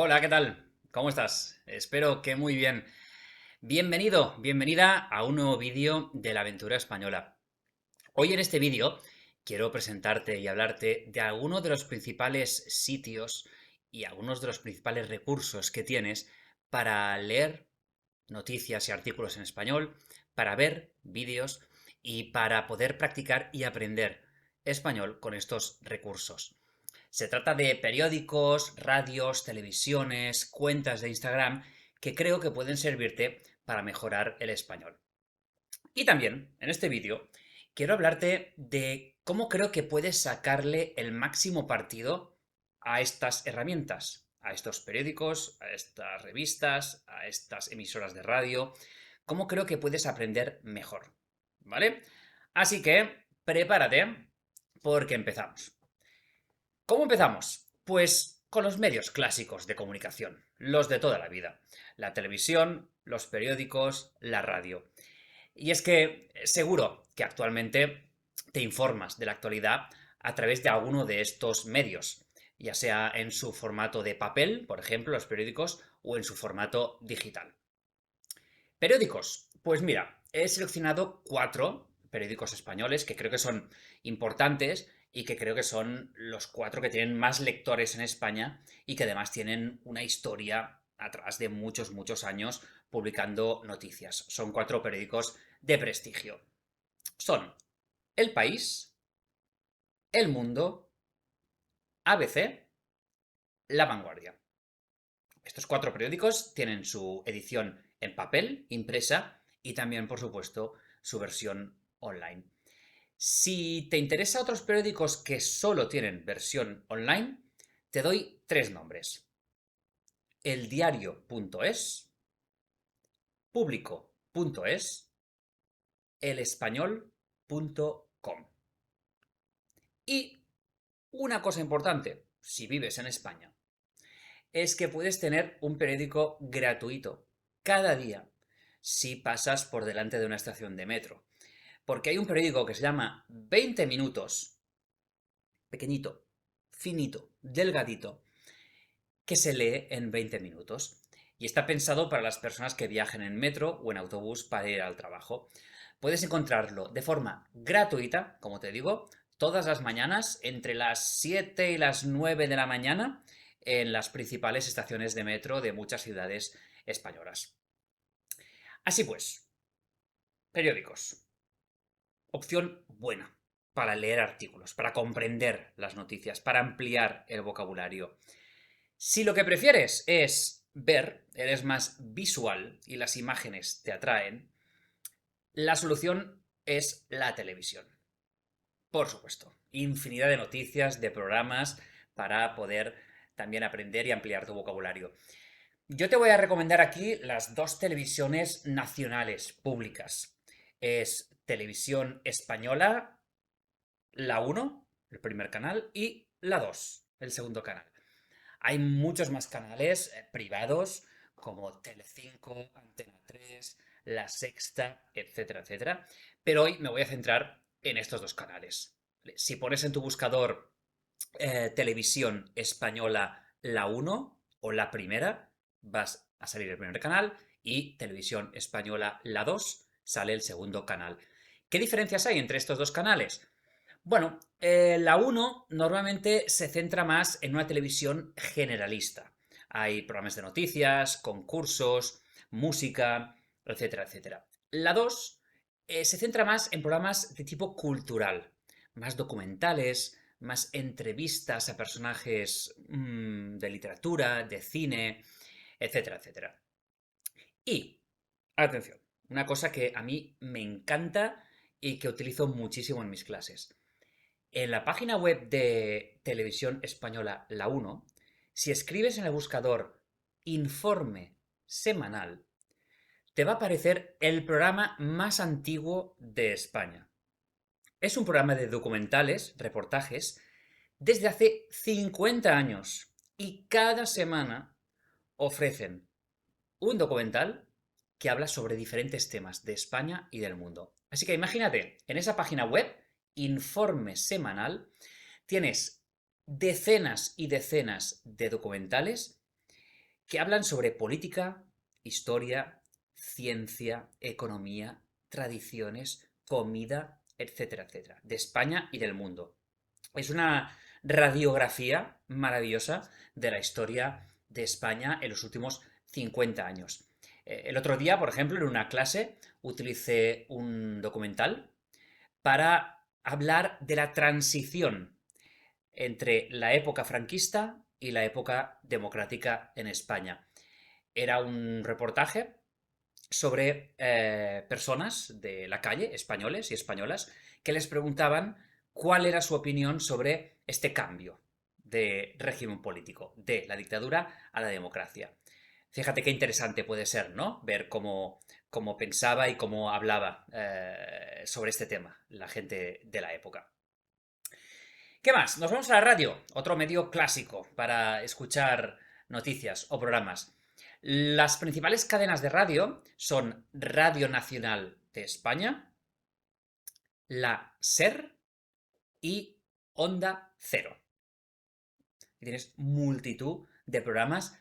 Hola, ¿qué tal? ¿Cómo estás? Espero que muy bien. Bienvenido, bienvenida a un nuevo vídeo de la aventura española. Hoy en este vídeo quiero presentarte y hablarte de algunos de los principales sitios y algunos de los principales recursos que tienes para leer noticias y artículos en español, para ver vídeos y para poder practicar y aprender español con estos recursos. Se trata de periódicos, radios, televisiones, cuentas de Instagram que creo que pueden servirte para mejorar el español. Y también, en este vídeo, quiero hablarte de cómo creo que puedes sacarle el máximo partido a estas herramientas, a estos periódicos, a estas revistas, a estas emisoras de radio, cómo creo que puedes aprender mejor, ¿vale? Así que, prepárate, porque empezamos. ¿Cómo empezamos? Pues con los medios clásicos de comunicación, los de toda la vida. La televisión, los periódicos, la radio. Y es que seguro que actualmente te informas de la actualidad a través de alguno de estos medios, ya sea en su formato de papel, por ejemplo, los periódicos, o en su formato digital. Periódicos. Pues mira, he seleccionado 4 periódicos españoles que creo que son importantes y que creo que son los 4 que tienen más lectores en España y que además tienen una historia atrás de muchos, muchos años publicando noticias. Son 4 periódicos de prestigio. Son El País, El Mundo, ABC, La Vanguardia. Estos 4 periódicos tienen su edición en papel, impresa, y también, por supuesto, su versión online. Si te interesa otros periódicos que solo tienen versión online, te doy 3 nombres. Eldiario.es, Público.es, elespañol.com. Y una cosa importante, si vives en España, es que puedes tener un periódico gratuito cada día si pasas por delante de una estación de metro. Porque hay un periódico que se llama 20 minutos, pequeñito, finito, delgadito, que se lee en 20 minutos. Y está pensado para las personas que viajen en metro o en autobús para ir al trabajo. Puedes encontrarlo de forma gratuita, como te digo, todas las mañanas entre las 7 y las 9 de la mañana en las principales estaciones de metro de muchas ciudades españolas. Así pues, periódicos. Opción buena para leer artículos, para comprender las noticias, para ampliar el vocabulario. Si lo que prefieres es ver, eres más visual y las imágenes te atraen, la solución es la televisión. Por supuesto, infinidad de noticias, de programas para poder también aprender y ampliar tu vocabulario. Yo te voy a recomendar aquí las 2 televisiones nacionales públicas. Es Televisión Española, la 1, el primer canal, y la 2, el segundo canal. Hay muchos más canales privados, como Telecinco, Antena 3, La Sexta, etcétera, etcétera. Pero hoy me voy a centrar en estos 2 canales. Si pones en tu buscador Televisión Española la 1 o la primera, vas a salir el primer canal, y Televisión Española la 2 sale el segundo canal. ¿Qué diferencias hay entre estos 2 canales? Bueno, la 1 normalmente se centra más en una televisión generalista. Hay programas de noticias, concursos, música, etcétera, etcétera. La 2 se centra más en programas de tipo cultural, más documentales, más entrevistas a personajes de literatura, de cine, etcétera, etcétera. Y, atención, una cosa que a mí me encanta y que utilizo muchísimo en mis clases. En la página web de Televisión Española La 1, si escribes en el buscador Informe Semanal, te va a aparecer el programa más antiguo de España. Es un programa de documentales, reportajes, desde hace 50 años y cada semana ofrecen un documental que habla sobre diferentes temas de España y del mundo. Así que imagínate, en esa página web, Informe Semanal, tienes decenas y decenas de documentales que hablan sobre política, historia, ciencia, economía, tradiciones, comida, etcétera, etcétera, de España y del mundo. Es una radiografía maravillosa de la historia de España en los últimos 50 años. El otro día, por ejemplo, en una clase utilicé un documental para hablar de la transición entre la época franquista y la época democrática en España. Era un reportaje sobre personas de la calle, españoles y españolas, que les preguntaban cuál era su opinión sobre este cambio de régimen político, de la dictadura a la democracia. Fíjate qué interesante puede ser, ¿no? Ver cómo pensaba y cómo hablaba sobre este tema la gente de la época. ¿Qué más? Nos vamos a la radio, otro medio clásico para escuchar noticias o programas. Las principales cadenas de radio son Radio Nacional de España, la SER y Onda Cero. Y tienes multitud de programas,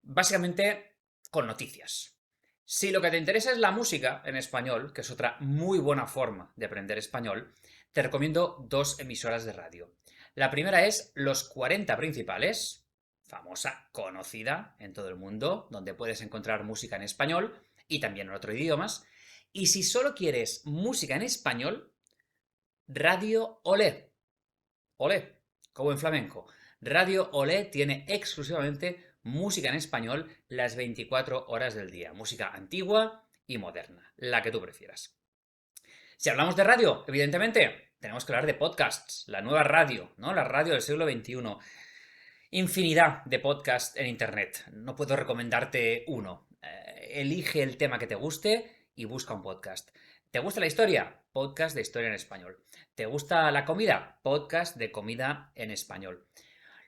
básicamente con noticias. Si lo que te interesa es la música en español, que es otra muy buena forma de aprender español, te recomiendo dos emisoras de radio. La primera es Los 40 Principales, famosa, conocida en todo el mundo, donde puedes encontrar música en español y también en otros idiomas. Y si solo quieres música en español, Radio Olé. Olé, como en flamenco. Radio Olé tiene exclusivamente música en español las 24 horas del día. Música antigua y moderna, la que tú prefieras. Si hablamos de radio, evidentemente, tenemos que hablar de podcasts, la nueva radio, ¿no? La radio del siglo XXI. Infinidad de podcasts en internet. No puedo recomendarte uno. Elige el tema que te guste y busca un podcast. ¿Te gusta la historia? Podcast de historia en español. ¿Te gusta la comida? Podcast de comida en español.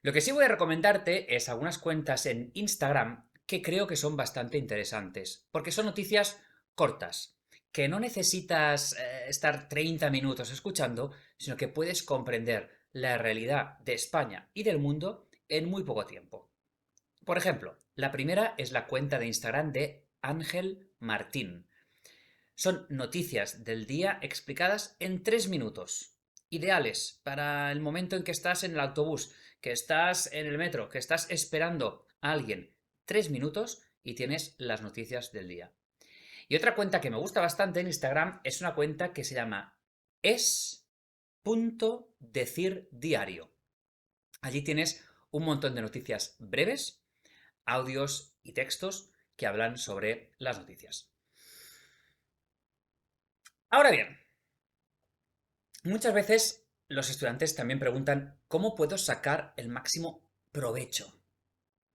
Lo que sí voy a recomendarte es algunas cuentas en Instagram que creo que son bastante interesantes, porque son noticias cortas, que no necesitas estar 30 minutos escuchando, sino que puedes comprender la realidad de España y del mundo en muy poco tiempo. Por ejemplo, la primera es la cuenta de Instagram de Ángel Martín. Son noticias del día explicadas en 3 minutos. Ideales para el momento en que estás en el autobús, que estás en el metro, que estás esperando a alguien. 3 minutos y tienes las noticias del día. Y otra cuenta que me gusta bastante en Instagram es una cuenta que se llama es.decirdiario. Allí tienes un montón de noticias breves, audios y textos que hablan sobre las noticias. Ahora bien, muchas veces los estudiantes también preguntan cómo puedo sacar el máximo provecho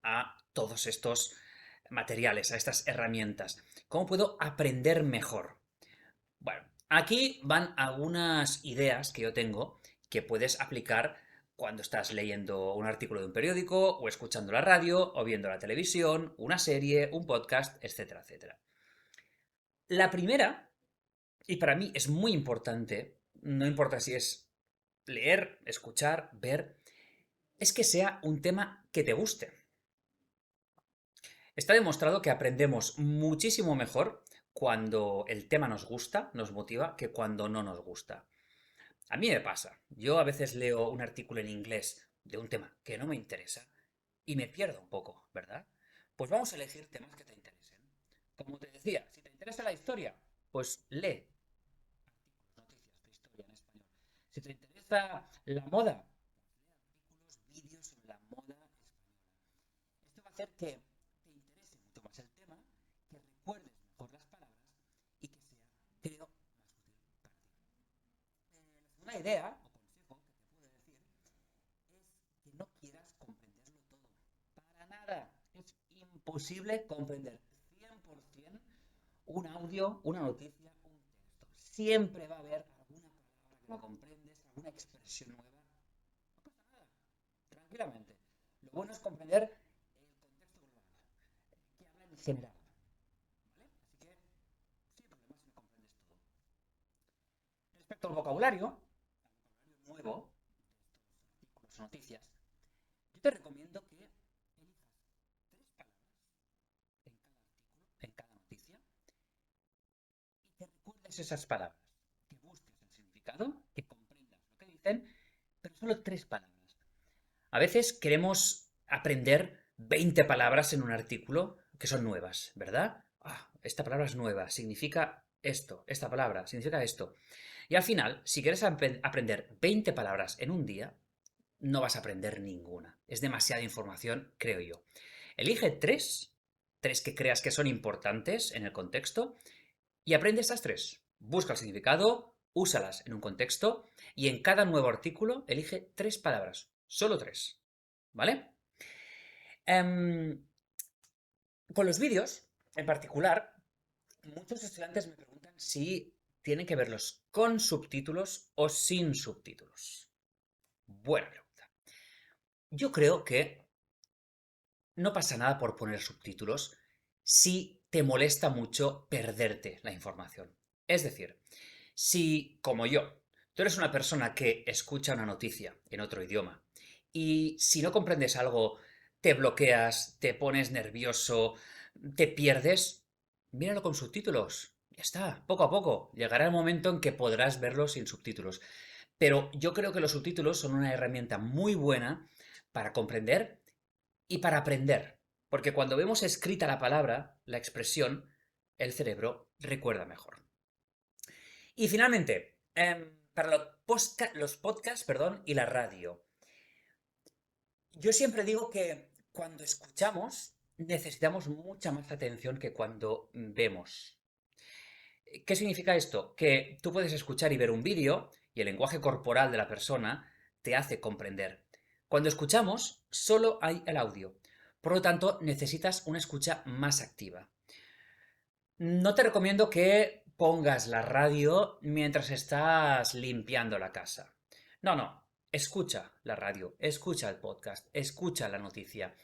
a todos estos materiales, a estas herramientas. ¿Cómo puedo aprender mejor? Bueno, aquí van algunas ideas que yo tengo que puedes aplicar cuando estás leyendo un artículo de un periódico o escuchando la radio o viendo la televisión, una serie, un podcast, etcétera, etcétera. La primera, y para mí es muy importante, no importa si es leer, escuchar, ver, es que sea un tema que te guste. Está demostrado que aprendemos muchísimo mejor cuando el tema nos gusta, nos motiva, que cuando no nos gusta. A mí me pasa. Yo a veces leo un artículo en inglés de un tema que no me interesa y me pierdo un poco, ¿verdad? Pues vamos a elegir temas que te interesen. Como te decía, si te interesa la historia, pues lee noticias de historia en español. Si te interesa la moda, artículos, vídeos sobre la moda española. Esto va a hacer que te interese mucho más el tema, que recuerdes mejor las palabras y que sea, creo, más útil para ti. La segunda idea o consejo que te puedo decir es que no quieras comprenderlo todo. Para nada. Es imposible comprender 100% un audio, una noticia, un texto. Siempre va a haber alguna palabra que no comprendes, alguna expresión nueva. No pasa nada. Tranquilamente. Lo bueno es comprender el contexto global, que habla en general. ¿Vale? Así que, sin problemas, me comprendes todo. Respecto al vocabulario nuevo, artículos o noticias, yo te recomiendo que elijas 3 palabras escuches esas palabras, que busques el significado, que comprendas lo que dicen, pero solo 3 palabras. A veces queremos aprender 20 palabras en un artículo que son nuevas, ¿verdad? Ah, esta palabra es nueva, significa esto, esta palabra significa esto. Y al final, si quieres aprender 20 palabras en un día, no vas a aprender ninguna. Es demasiada información, creo yo. Elige tres que creas que son importantes en el contexto y aprende estas 3. Busca el significado, úsalas en un contexto y en cada nuevo artículo elige 3 palabras. Solo 3. ¿Vale? Con los vídeos, en particular, muchos estudiantes me preguntan si tienen que verlos con subtítulos o sin subtítulos. Buena pregunta. Yo creo que no pasa nada por poner subtítulos si te molesta mucho perderte la información. Es decir, si, como yo, tú eres una persona que escucha una noticia en otro idioma y si no comprendes algo, te bloqueas, te pones nervioso, te pierdes, míralo con subtítulos. Ya está, poco a poco. Llegará el momento en que podrás verlo sin subtítulos. Pero yo creo que los subtítulos son una herramienta muy buena para comprender y para aprender. Porque cuando vemos escrita la palabra, la expresión, el cerebro recuerda mejor. Y finalmente, para los podcasts, perdón, y la radio. Yo siempre digo que cuando escuchamos necesitamos mucha más atención que cuando vemos. ¿Qué significa esto? Que tú puedes escuchar y ver un vídeo y el lenguaje corporal de la persona te hace comprender. Cuando escuchamos, solo hay el audio. Por lo tanto, necesitas una escucha más activa. No te recomiendo que pongas la radio mientras estás limpiando la casa. No, no. Escucha la radio, escucha el podcast, escucha la noticia.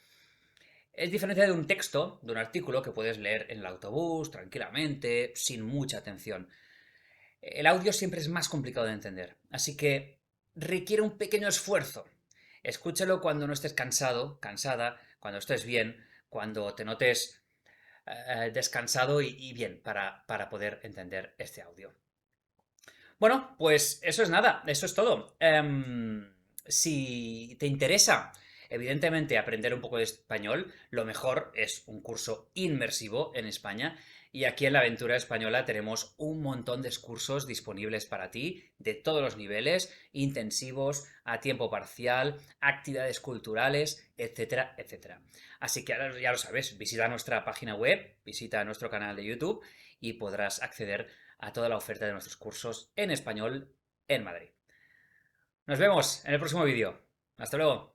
Es diferente de un texto, de un artículo que puedes leer en el autobús, tranquilamente, sin mucha atención. El audio siempre es más complicado de entender, así que requiere un pequeño esfuerzo. Escúchalo cuando no estés cansado, cansada, cuando estés bien, cuando te notes descansado y bien para poder entender este audio. Bueno, pues eso es nada, eso es todo. Si te interesa, evidentemente, aprender un poco de español, lo mejor es un curso inmersivo en España. Y aquí en la Aventura Española tenemos un montón de cursos disponibles para ti, de todos los niveles, intensivos, a tiempo parcial, actividades culturales, etcétera, etcétera. Así que ahora ya lo sabes, visita nuestra página web, visita nuestro canal de YouTube y podrás acceder a toda la oferta de nuestros cursos en español en Madrid. Nos vemos en el próximo vídeo. Hasta luego.